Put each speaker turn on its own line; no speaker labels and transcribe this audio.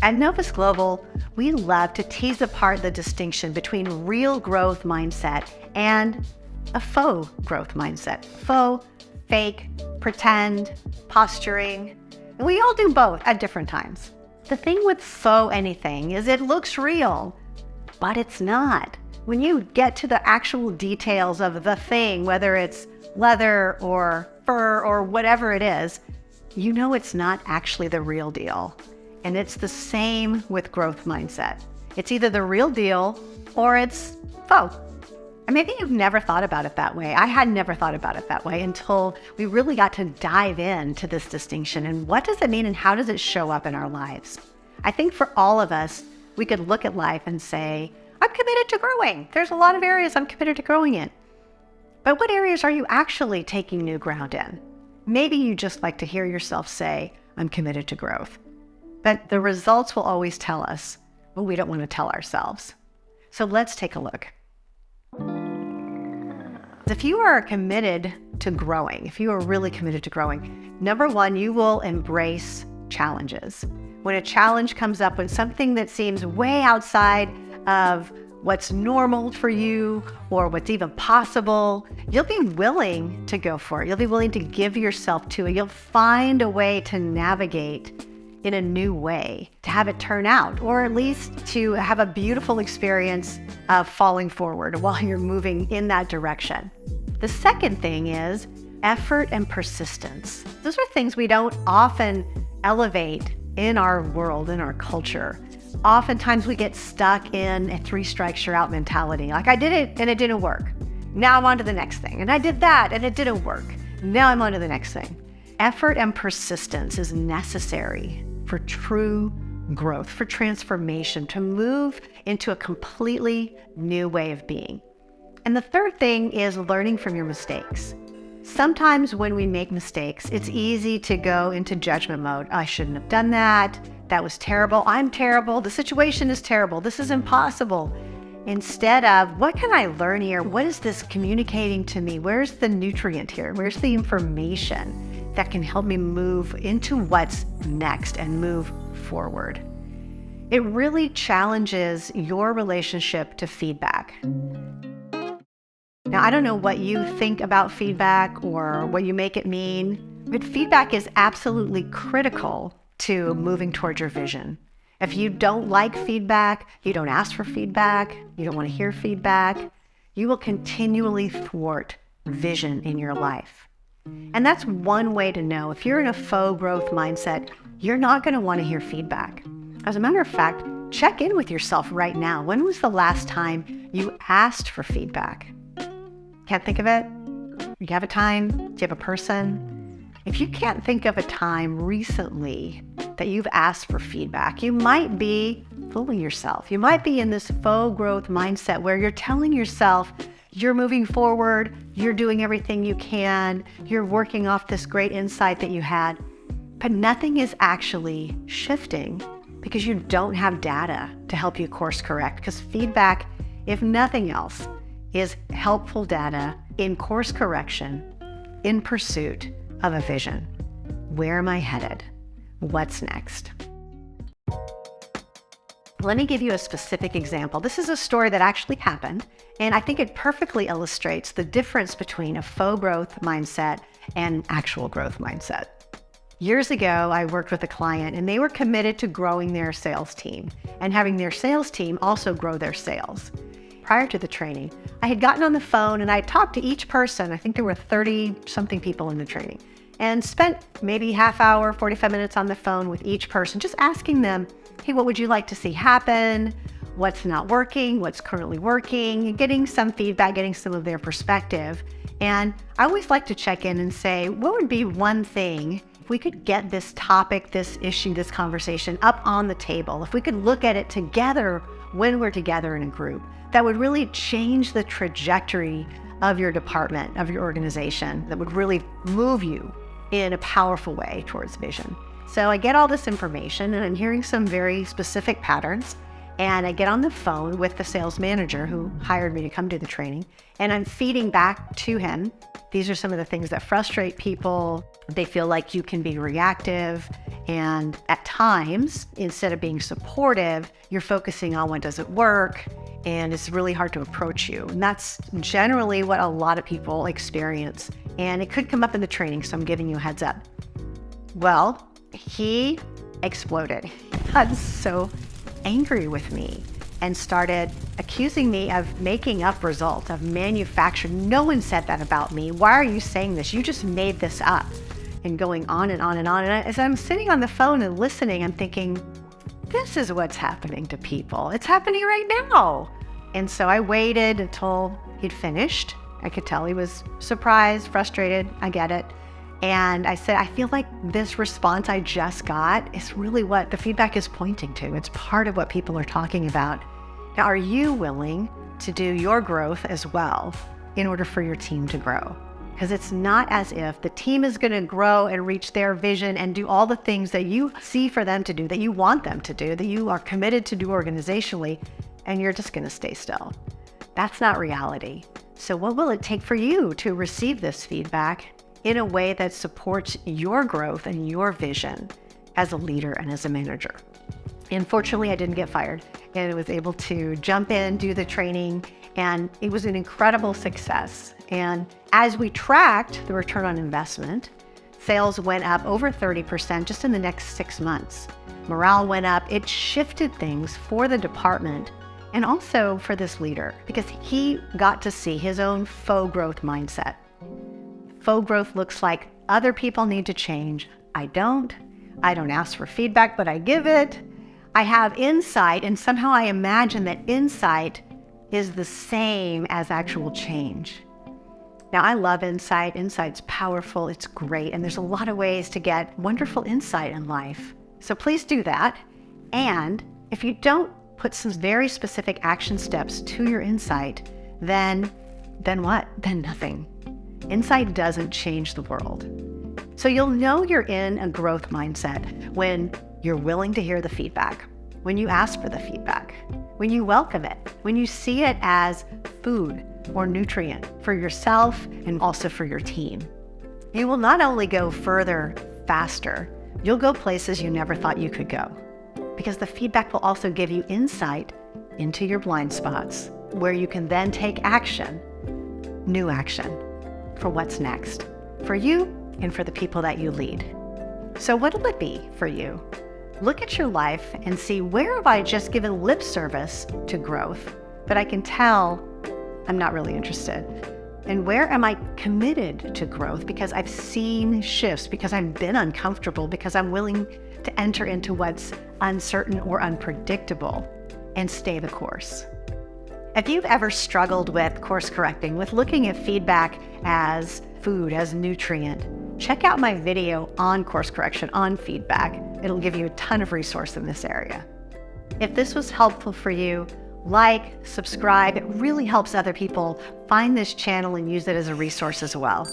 At Novus Global, we love to tease apart the distinction between real growth mindset and a faux growth mindset. Faux, fake, pretend, posturing. And we all do both at different times. The thing with faux anything is it looks real, but it's not. When you get to the actual details of the thing, whether it's leather or fur or whatever it is, you know it's not actually the real deal. And it's the same with growth mindset. It's either the real deal or it's faux. And maybe you've never thought about it that way. I had never thought about it that way until we really got to dive into this distinction and what does it mean and how does it show up in our lives? I think for all of us, we could look at life and say, I'm committed to growing. There's a lot of areas I'm committed to growing in. But what areas are you actually taking new ground in? Maybe you just like to hear yourself say, I'm committed to growth. But the results will always tell us what we don't want to tell ourselves. So let's take a look. If you are committed to growing, if you are really committed to growing, number one, you will embrace challenges. When a challenge comes up, when something that seems way outside of what's normal for you or what's even possible, you'll be willing to go for it. You'll be willing to give yourself to it. You'll find a way to navigate in a new way, to have it turn out, or at least to have a beautiful experience of falling forward while you're moving in that direction. The second thing is effort and persistence. Those are things we don't often elevate in our world, in our culture. Oftentimes we get stuck in a 3 strikes you're out mentality. Like, I did it and it didn't work. Now I'm on to the next thing. And I did that and it didn't work. Now I'm on to the next thing. Effort and persistence is necessary for true growth, for transformation, to move into a completely new way of being. And the third thing is learning from your mistakes. Sometimes when we make mistakes, it's easy to go into judgment mode. I shouldn't have done that. That was terrible. I'm terrible. The situation is terrible. This is impossible. Instead of, what can I learn here? What is this communicating to me? Where's the nutrient here? Where's the information that can help me move into what's next and move forward? It really challenges your relationship to feedback. Now, I don't know what you think about feedback or what you make it mean, but feedback is absolutely critical to moving towards your vision. If you don't like feedback, you don't ask for feedback, you don't want to hear feedback, you will continually thwart vision in your life. And that's one way to know. If you're in a faux growth mindset, you're not going to want to hear feedback. As a matter of fact, check in with yourself right now. When was the last time you asked for feedback? Can't think of it? Do you have a time? Do you have a person? If you can't think of a time recently that you've asked for feedback, you might be fooling yourself. You might be in this faux growth mindset where you're telling yourself you're moving forward, you're doing everything you can, you're working off this great insight that you had, but nothing is actually shifting because you don't have data to help you course correct. Because feedback, if nothing else, is helpful data in course correction, in pursuit of a vision. Where am I headed? What's next? Let me give you a specific example. This is a story that actually happened, and I think it perfectly illustrates the difference between a faux growth mindset and actual growth mindset. Years ago, I worked with a client, and they were committed to growing their sales team and having their sales team also grow their sales. Prior to the training, I had gotten on the phone and I talked to each person. I think there were 30-something people in the training, and spent maybe half hour, 45 minutes on the phone with each person, just asking them, hey, what would you like to see happen? What's not working? What's currently working? Getting some feedback, getting some of their perspective. And I always like to check in and say, what would be one thing if we could get this topic, this issue, this conversation up on the table, if we could look at it together when we're together in a group, that would really change the trajectory of your department, of your organization, that would really move you in a powerful way towards vision. So I get all this information and I'm hearing some very specific patterns, and I get on the phone with the sales manager who hired me to come do the training, and I'm feeding back to him these are some of the things that frustrate people. They feel like you can be reactive. And at times, instead of being supportive, you're focusing on what doesn't work. And it's really hard to approach you. And that's generally what a lot of people experience. And it could come up in the training, so I'm giving you a heads up. Well, he exploded. He got so angry with me and started accusing me of making up results, of manufacturing. No one said that about me. Why are you saying this? You just made this up. And going on and on and on. And as I'm sitting on the phone and listening, I'm thinking, this is what's happening to people. It's happening right now. And so I waited until he'd finished. I could tell he was surprised, frustrated. I get it. And I said, I feel like this response I just got is really what the feedback is pointing to. It's part of what people are talking about. Now, are you willing to do your growth as well in order for your team to grow? Because it's not as if the team is going to grow and reach their vision and do all the things that you see for them to do, that you want them to do, that you are committed to do organizationally, and you're just going to stay still. That's not reality. So what will it take for you to receive this feedback in a way that supports your growth and your vision as a leader and as a manager? And fortunately, I didn't get fired and I was able to jump in, do the training, and it was an incredible success. And as we tracked the return on investment, sales went up over 30% just in the next 6 months. Morale went up. It shifted things for the department and also for this leader because he got to see his own faux growth mindset. Faux growth looks like other people need to change. I don't ask for feedback, but I give it. I have insight, and somehow I imagine that insight is the same as actual change. Now, I love insight. Insight's powerful. It's great. And there's a lot of ways to get wonderful insight in life. So please do that. And if you don't put some very specific action steps to your insight, then what? Then nothing. Insight doesn't change the world. So you'll know you're in a growth mindset when you're willing to hear the feedback, when you ask for the feedback, when you welcome it, when you see it as food or nutrient for yourself and also for your team. You will not only go further, faster, you'll go places you never thought you could go, because the feedback will also give you insight into your blind spots where you can then take action, new action, for what's next, for you and for the people that you lead. So what'll it be for you? Look at your life and see, where have I just given lip service to growth, but I can tell I'm not really interested? And where am I committed to growth because I've seen shifts, because I've been uncomfortable, because I'm willing to enter into what's uncertain or unpredictable and stay the course? If you've ever struggled with course correcting, with looking at feedback as food, as nutrient, check out my video on course correction, on feedback. It'll give you a ton of resource in this area. If this was helpful for you, like, subscribe. It really helps other people find this channel and use it as a resource as well.